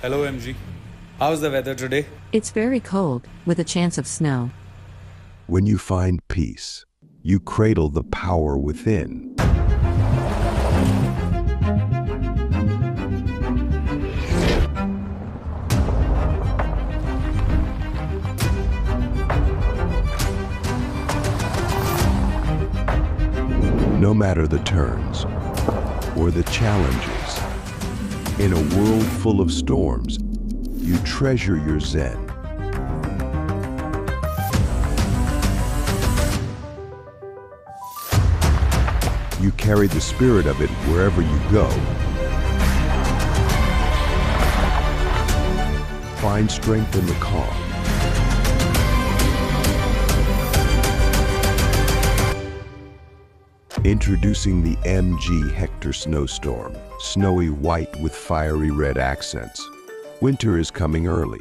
Hello MG. How's the weather today? It's very cold, with a chance of snow. When you find peace, you cradle the power within. No matter the turns or the challenges, in a world full of storms, you treasure your Zen. You carry the spirit of it wherever you go. Find strength in the calm. Introducing the MG HECTOR SNOWSTORM, snowy white with fiery red accents. Winter is coming early.